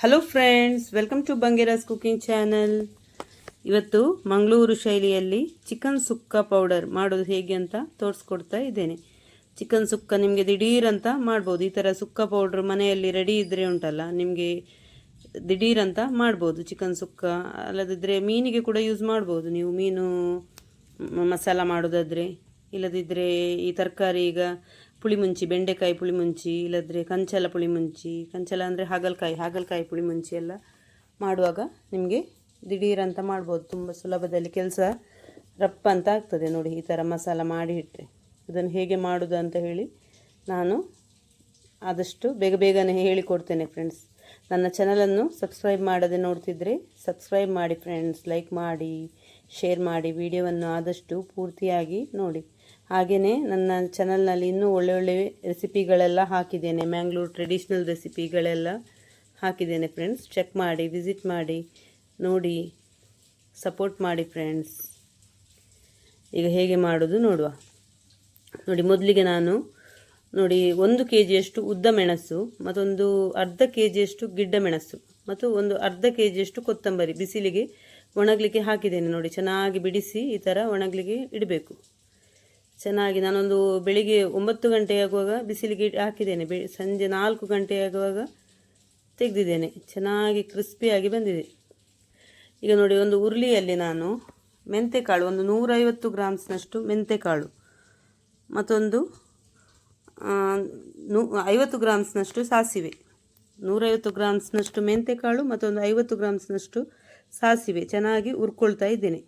Hello friends, welcome to Bangera's cooking channel. ಇವತ್ತು ಮಂಗಳೂರು ಶೈಲಿಯಲ್ಲಿ chicken ಸುಕ್ಕ powder ಮಾಡೋದು ಹೇಗೆ ಅಂತ ತೋರಿಸ್ಕೊಡ್ತಾ ಇದ್ದೇನೆ. ಚಿಕನ್ ಸುಕ್ಕ ನಿಮಗೆ ದಿಢೀರಂತ ಮಾಡ್ಬೋದು. ಈ ಥರ ಸುಕ್ಕ ಪೌಡ್ರ್ ಮನೆಯಲ್ಲಿ ರೆಡಿ ಇದ್ದರೆ ಉಂಟಲ್ಲ, ನಿಮಗೆ ದಿಢೀರಂತ ಮಾಡ್ಬೋದು ಚಿಕನ್ ಸುಕ್ಕ. ಅಲ್ಲದಿದ್ದರೆ ಮೀನಿಗೆ ಕೂಡ ಯೂಸ್ ಮಾಡ್ಬೋದು. ನೀವು ಮೀನು ಮಸಾಲ ಮಾಡೋದಾದರೆ, ಇಲ್ಲದಿದ್ದರೆ ಈ ತರಕಾರಿ ಈಗ ಪುಳಿಮುಂಚಿ, ಬೆಂಡೆಕಾಯಿ ಪುಳಿಮುಂಚಿ, ಇಲ್ಲದ್ರೆ ಕಂಚಲ ಪುಳಿಮುಂಚಿ, ಕಂಚಲ ಅಂದರೆ ಹಾಗಲಕಾಯಿ ಪುಳಿಮುಂಚಿ ಎಲ್ಲ ಮಾಡುವಾಗ ನಿಮಗೆ ದಿಢೀರಂತ ಮಾಡ್ಬೋದು. ತುಂಬ ಸುಲಭದಲ್ಲಿ ಕೆಲಸ ರಪ್ಪ ಅಂತ ಆಗ್ತದೆ. ನೋಡಿ, ಈ ಥರ ಮಸಾಲ ಮಾಡಿ ಇಟ್ಟರೆ ಇದನ್ನು ಹೇಗೆ ಮಾಡೋದು ಅಂತ ಹೇಳಿ ನಾನು ಆದಷ್ಟು ಬೇಗನೆ ಹೇಳಿಕೊಡ್ತೇನೆ ಫ್ರೆಂಡ್ಸ್. ನನ್ನ ಚಾನಲನ್ನು ಸಬ್ಸ್ಕ್ರೈಬ್ ಮಾಡದೆ ನೋಡ್ತಿದ್ರೆ ಸಬ್ಸ್ಕ್ರೈಬ್ ಮಾಡಿ ಫ್ರೆಂಡ್ಸ್, ಲೈಕ್ ಮಾಡಿ, ಶೇರ್ ಮಾಡಿ, ವಿಡಿಯೋವನ್ನು ಆದಷ್ಟು ಪೂರ್ತಿಯಾಗಿ ನೋಡಿ. ಹಾಗೆಯೇ ನನ್ನ ಚಾನಲ್ನಲ್ಲಿ ಇನ್ನೂ ಒಳ್ಳೆ ರೆಸಿಪಿಗಳೆಲ್ಲ ಹಾಕಿದ್ದೇನೆ. ಮ್ಯಾಂಗ್ಳೂರ್ ಟ್ರೆಡಿಷ್ನಲ್ ರೆಸಿಪಿಗಳೆಲ್ಲ ಹಾಕಿದ್ದೇನೆ ಫ್ರೆಂಡ್ಸ್. ಚೆಕ್ ಮಾಡಿ, ವಿಸಿಟ್ ಮಾಡಿ, ನೋಡಿ, ಸಪೋರ್ಟ್ ಮಾಡಿ ಫ್ರೆಂಡ್ಸ್. ಈಗ ಹೇಗೆ ಮಾಡೋದು ನೋಡುವ. ನೋಡಿ, ಮೊದಲಿಗೆ ನಾನು ನೋಡಿ 1 kgಯಷ್ಟು ಉದ್ದ ಮೆಣಸು, ಮತ್ತೊಂದು ಅರ್ಧ kgಯಷ್ಟು ಗಿಡ್ಡ ಮೆಣಸು, ಮತ್ತು ಒಂದು ಅರ್ಧ kgಯಷ್ಟು ಕೊತ್ತಂಬರಿ ಬಿಸಿಲಿಗೆ ಒಣಗಲಿಕ್ಕೆ ಹಾಕಿದ್ದೇನೆ. ನೋಡಿ, ಚೆನ್ನಾಗಿ ಬಿಡಿಸಿ ಈ ಥರ ಒಣಗಲಿಕ್ಕೆ ಇಡಬೇಕು. ಚೆನ್ನಾಗಿ ನಾನೊಂದು ಬೆಳಿಗ್ಗೆ 9 ಗಂಟೆ ಆಗುವಾಗ ಬಿಸಿಲಿಗೆ ಹಾಕಿದ್ದೇನೆ. ಸಂಜೆ 4 ಗಂಟೆ ಆಗುವಾಗ ತೆಗೆದಿದ್ದೇನೆ. ಚೆನ್ನಾಗಿ ಕ್ರಿಸ್ಪಿಯಾಗಿ ಬಂದಿದೆ. ಈಗ ನೋಡಿ, ಒಂದು ಉರುಳಿಯಲ್ಲಿ ನಾನು ಮೆಂತೆಕಾಳು, ಒಂದು 150 ಗ್ರಾಮ್ಸ್ನಷ್ಟು ಮೆಂತೆಕಾಳು, ಮತ್ತೊಂದು 50 ಗ್ರಾಮ್ಸ್ನಷ್ಟು ಸಾಸಿವೆ, 150 ಗ್ರಾಮ್ಸ್ನಷ್ಟು ಮೆಂತೆಕಾಳು ಮತ್ತೊಂದು 50 ಗ್ರಾಮ್ಸ್ನಷ್ಟು ಸಾಸಿವೆ ಚೆನ್ನಾಗಿ ಹುರ್ಕೊಳ್ತಾ ಇದ್ದೇನೆ.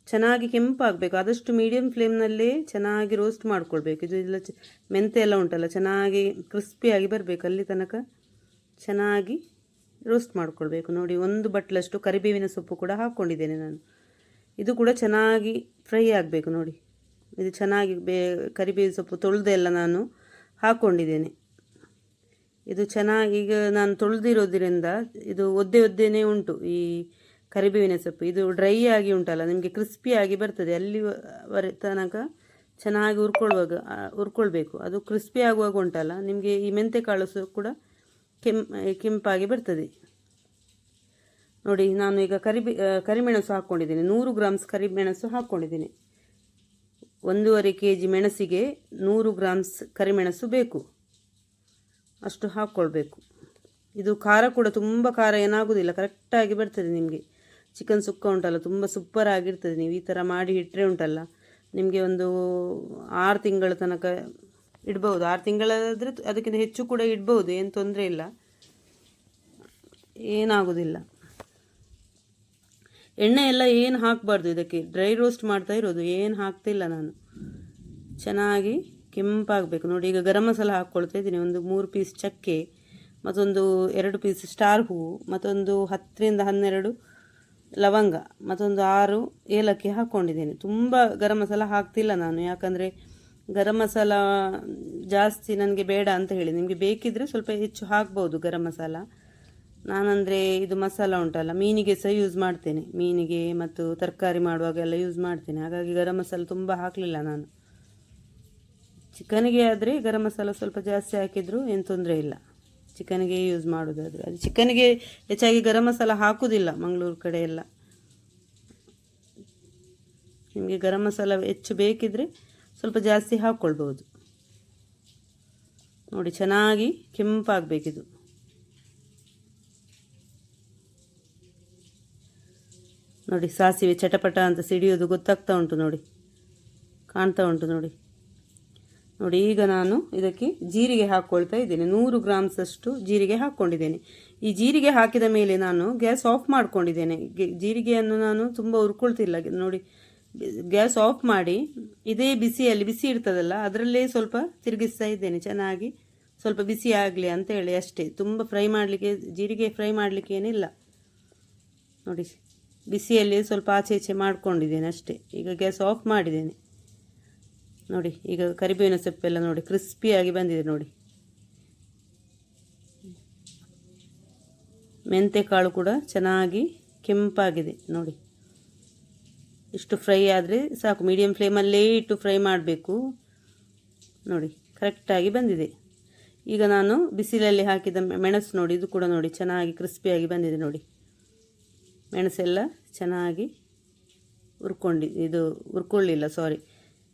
ಚೆನ್ನಾಗಿ ಕೆಂಪಾಗಬೇಕು. ಆದಷ್ಟು ಮೀಡಿಯಮ್ ಫ್ಲೇಮ್ನಲ್ಲೇ ಚೆನ್ನಾಗಿ ರೋಸ್ಟ್ ಮಾಡ್ಕೊಳ್ಬೇಕು. ಇದು ಎಲ್ಲ ಮೆಂತೆ ಎಲ್ಲ ಉಂಟಲ್ಲ, ಚೆನ್ನಾಗಿ ಕ್ರಿಸ್ಪಿಯಾಗಿ ಬರಬೇಕು. ಅಲ್ಲಿ ತನಕ ಚೆನ್ನಾಗಿ ರೋಸ್ಟ್ ಮಾಡ್ಕೊಳ್ಬೇಕು. ನೋಡಿ, 1 ಬಟ್ಲಷ್ಟು ಕರಿಬೇವಿನ ಸೊಪ್ಪು ಕೂಡ ಹಾಕ್ಕೊಂಡಿದ್ದೇನೆ ನಾನು. ಇದು ಕೂಡ ಚೆನ್ನಾಗಿ ಫ್ರೈ ಆಗಬೇಕು. ನೋಡಿ, ಇದು ಚೆನ್ನಾಗಿ ಕರಿಬೇವಿನ ಸೊಪ್ಪು ತೊಳೆದೆಲ್ಲ ನಾನು ಹಾಕ್ಕೊಂಡಿದ್ದೇನೆ. ಇದು ಚೆನ್ನಾಗಿ ಈಗ ನಾನು ತೊಳೆದಿರೋದ್ರಿಂದ ಇದು ಒದ್ದೆನೇ ಉಂಟು. ಈ ಕರಿಬೇವಿನ ಸೊಪ್ಪು ಇದು ಡ್ರೈ ಆಗಿ ಉಂಟಲ್ಲ, ನಿಮಗೆ ಕ್ರಿಸ್ಪಿಯಾಗಿ ಬರ್ತದೆ. ತನಕ ಚೆನ್ನಾಗಿ ಹುರ್ಕೊಳ್ಬೇಕು. ಅದು ಕ್ರಿಸ್ಪಿ ಆಗುವಾಗ ಉಂಟಲ್ಲ, ನಿಮಗೆ ಈ ಮೆಂತೆಕಾಳು ಕೂಡ ಕೆಂಪಾಗಿ ಬರ್ತದೆ. ನೋಡಿ, ನಾನು ಈಗ ಕರಿಮೆಣಸು ಹಾಕ್ಕೊಂಡಿದ್ದೇನೆ. 100 ಗ್ರಾಮ್ಸ್ ಕರಿಮೆಣಸು ಹಾಕ್ಕೊಂಡಿದ್ದೇನೆ. 1.5 kg ಮೆಣಸಿಗೆ 100 ಗ್ರಾಮ್ಸ್ ಕರಿಮೆಣಸು ಬೇಕು, ಅಷ್ಟು ಹಾಕ್ಕೊಳ್ಬೇಕು. ಇದು ಖಾರ ಕೂಡ ತುಂಬ ಖಾರ ಏನಾಗೋದಿಲ್ಲ, ಕರೆಕ್ಟಾಗಿ ಬರ್ತದೆ. ನಿಮಗೆ ಚಿಕನ್ ಸುಕ್ಕ ಉಂಟಲ್ಲ, ತುಂಬ ಸೂಪರ್ ಆಗಿರ್ತದೆ. ನೀವು ಈ ಥರ ಮಾಡಿ ಇಟ್ಟರೆ ಉಂಟಲ್ಲ, ನಿಮಗೆ ಒಂದು 6 ತಿಂಗಳ ತನಕ ಇಡ್ಬೋದು. 6 ತಿಂಗಳಾದರೆ ಅದಕ್ಕಿಂತ ಹೆಚ್ಚು ಕೂಡ ಇಡ್ಬೋದು, ಏನು ತೊಂದರೆ ಇಲ್ಲ, ಏನಾಗೋದಿಲ್ಲ. ಎಣ್ಣೆ ಎಲ್ಲ ಏನು ಹಾಕಬಾರ್ದು ಇದಕ್ಕೆ. ಡ್ರೈ ರೋಸ್ಟ್ ಮಾಡ್ತಾ ಇರೋದು, ಏನು ಹಾಕ್ತಿಲ್ಲ ನಾನು. ಚೆನ್ನಾಗಿ ಕೆಂಪಾಗಬೇಕು. ನೋಡಿ, ಈಗ ಗರಂ ಮಸಾಲ ಹಾಕ್ಕೊಳ್ತಾ ಇದ್ದೀನಿ. ಒಂದು 3 ಪೀಸ್ ಚಕ್ಕೆ, ಮತ್ತೊಂದು 2 ಪೀಸ್ ಸ್ಟಾರ್ ಹೂವು, ಮತ್ತೊಂದು 10 ರಿಂದ 12 ಲವಂಗ, ಮತ್ತೊಂದು 6 ಏಲಕ್ಕಿ ಹಾಕ್ಕೊಂಡಿದ್ದೇನೆ. ತುಂಬ ಗರಂ ಮಸಾಲ ಹಾಕ್ತಿಲ್ಲ ನಾನು, ಯಾಕಂದರೆ ಗರಂ ಮಸಾಲ ಜಾಸ್ತಿ ನನಗೆ ಬೇಡ ಅಂತ ಹೇಳಿ. ನಿಮಗೆ ಬೇಕಿದ್ದರೆ ಸ್ವಲ್ಪ ಹೆಚ್ಚು ಹಾಕ್ಬೋದು ಗರಂ ಮಸಾಲ. ನಾನಂದರೆ ಇದು ಮಸಾಲ ಉಂಟಲ್ಲ, ಮೀನಿಗೆ ಸಹ ಯೂಸ್ ಮಾಡ್ತೇನೆ. ಮೀನಿಗೆ ಮತ್ತು ತರಕಾರಿ ಮಾಡುವಾಗೆಲ್ಲ ಯೂಸ್ ಮಾಡ್ತೇನೆ. ಹಾಗಾಗಿ ಗರಂ ಮಸಾಲ ತುಂಬ ಹಾಕಲಿಲ್ಲ ನಾನು. ಚಿಕನಿಗೆ ಆದರೆ ಗರಂ ಮಸಾಲ ಸ್ವಲ್ಪ ಜಾಸ್ತಿ ಹಾಕಿದರೂ ಏನು ತೊಂದರೆ ಇಲ್ಲ, ಚಿಕನ್ಗೆ ಯೂಸ್ ಮಾಡೋದಾದರೆ. ಅದು ಚಿಕನ್ಗೆ ಹೆಚ್ಚಾಗಿ ಗರಂ ಮಸಾಲ ಹಾಕೋದಿಲ್ಲ ಮಂಗಳೂರು ಕಡೆ ಎಲ್ಲ. ನಿಮಗೆ ಗರಂ ಮಸಾಲ ಹೆಚ್ಚು ಬೇಕಿದ್ದರೆ ಸ್ವಲ್ಪ ಜಾಸ್ತಿ ಹಾಕ್ಕೊಳ್ಬೋದು. ನೋಡಿ, ಚೆನ್ನಾಗಿ ಕೆಂಪಾಗಬೇಕಿದು. ನೋಡಿ, ಸಾಸಿವೆ ಚಟಪಟ ಅಂತ ಸಿಡಿಯೋದು ಗೊತ್ತಾಗ್ತಾ ಉಂಟು. ನೋಡಿ, ಕಾಣ್ತಾ ಉಂಟು. ನೋಡಿ, ಈಗ ನಾನು ಇದಕ್ಕೆ ಜೀರಿಗೆ ಹಾಕ್ಕೊಳ್ತಾ ಇದ್ದೇನೆ. 100 ಗ್ರಾಮ್ಸಷ್ಟು ಜೀರಿಗೆ ಹಾಕ್ಕೊಂಡಿದ್ದೇನೆ. ಈ ಜೀರಿಗೆ ಹಾಕಿದ ಮೇಲೆ ನಾನು ಗ್ಯಾಸ್ ಆಫ್ ಮಾಡ್ಕೊಂಡಿದ್ದೇನೆ. ಜೀರಿಗೆಯನ್ನು ನಾನು ತುಂಬ ಹುರ್ಕೊಳ್ತಿಲ್ಲ. ನೋಡಿ, ಗ್ಯಾಸ್ ಆಫ್ ಮಾಡಿ ಇದೇ ಬಿಸಿಯಲ್ಲಿ, ಬಿಸಿ ಇರ್ತದಲ್ಲ ಅದರಲ್ಲೇ ಸ್ವಲ್ಪ ತಿರುಗಿಸ್ತಾ ಇದ್ದೇನೆ. ಚೆನ್ನಾಗಿ ಸ್ವಲ್ಪ ಬಿಸಿ ಆಗಲಿ ಅಂತ ಹೇಳಿ ಅಷ್ಟೇ. ತುಂಬ ಫ್ರೈ ಮಾಡಲಿಕ್ಕೆ, ಜೀರಿಗೆ ಫ್ರೈ ಮಾಡಲಿಕ್ಕೆ ಏನಿಲ್ಲ. ನೋಡಿ, ಬಿಸಿಯಲ್ಲಿ ಸ್ವಲ್ಪ ಆಚೆ ಈಚೆ ಮಾಡ್ಕೊಂಡಿದ್ದೇನೆ ಅಷ್ಟೇ. ಈಗ ಗ್ಯಾಸ್ ಆಫ್ ಮಾಡಿದ್ದೇನೆ. ನೋಡಿ, ಈಗ ಕರಿಬೇವಿನ ಸೊಪ್ಪೆಲ್ಲ ನೋಡಿ ಕ್ರಿಸ್ಪಿಯಾಗಿ ಬಂದಿದೆ. ನೋಡಿ, ಮೆಂತೆಕಾಳು ಕೂಡ ಚೆನ್ನಾಗಿ ಕೆಂಪಾಗಿದೆ. ನೋಡಿ, ಇಷ್ಟು ಫ್ರೈ ಆದರೆ ಸಾಕು. ಮೀಡಿಯಮ್ ಫ್ಲೇಮಲ್ಲೇ ಇಟ್ಟು ಫ್ರೈ ಮಾಡಬೇಕು. ನೋಡಿ, ಕರೆಕ್ಟಾಗಿ ಬಂದಿದೆ. ಈಗ ನಾನು ಬಿಸಿಲಲ್ಲಿ ಹಾಕಿದ ಮೆಣಸು ನೋಡಿ, ಇದು ಕೂಡ ನೋಡಿ ಚೆನ್ನಾಗಿ ಕ್ರಿಸ್ಪಿಯಾಗಿ ಬಂದಿದೆ ನೋಡಿ. ಮೆಣಸೆಲ್ಲ ಚೆನ್ನಾಗಿ ಹುರ್ಕೊಳ್ಳಿಲ್ಲ ಸಾರಿ,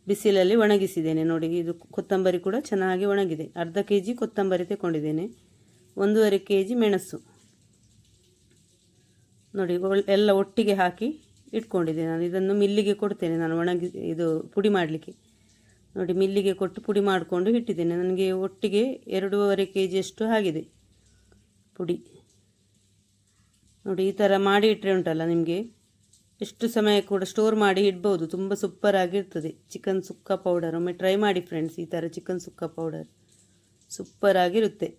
ಬಿಸಿಲಲ್ಲಿ ಒಣಗಿಸಿದ್ದೇನೆ ನೋಡಿ. ಇದು ಕೊತ್ತಂಬರಿ ಕೂಡ ಚೆನ್ನಾಗಿ ಒಣಗಿದೆ. ಅರ್ಧ kg ಕೊತ್ತಂಬರಿ ತಗೊಂಡಿದ್ದೇನೆ, 1.5 kg ಮೆಣಸು ನೋಡಿ ಎಲ್ಲ ಒಟ್ಟಿಗೆ ಹಾಕಿ ಇಟ್ಕೊಂಡಿದ್ದೇನೆ ನಾನು. ಇದನ್ನು ಮಿಲ್ಲಿಗೆ ಕೊಡ್ತೇನೆ ನಾನು, ಇದು ಪುಡಿ ಮಾಡಲಿಕ್ಕೆ ನೋಡಿ. ಮಿಲ್ಲಿಗೆ ಕೊಟ್ಟು ಪುಡಿ ಮಾಡಿಕೊಂಡು ಇಟ್ಟಿದ್ದೇನೆ. ನನಗೆ ಒಟ್ಟಿಗೆ 2.5 kg ಅಷ್ಟು ಆಗಿದೆ ಪುಡಿ ನೋಡಿ. ಈ ಥರ ಮಾಡಿ ಇಟ್ಟರೆ ಉಂಟಲ್ಲ, ನಿಮಗೆ ಎಷ್ಟು ಸಮಯ ಕೂಡ ಸ್ಟೋರ್ ಮಾಡಿ ಇಡ್ಬೋದು. ತುಂಬ ಸೂಪರಾಗಿರ್ತದೆ ಚಿಕನ್ ಸುಕ್ಕ ಪೌಡರ್. ಒಮ್ಮೆ ಟ್ರೈ ಮಾಡಿ ಫ್ರೆಂಡ್ಸ್, ಈ ಥರ ಚಿಕನ್ ಸುಕ್ಕ ಪೌಡರ್ ಸೂಪರಾಗಿರುತ್ತೆ.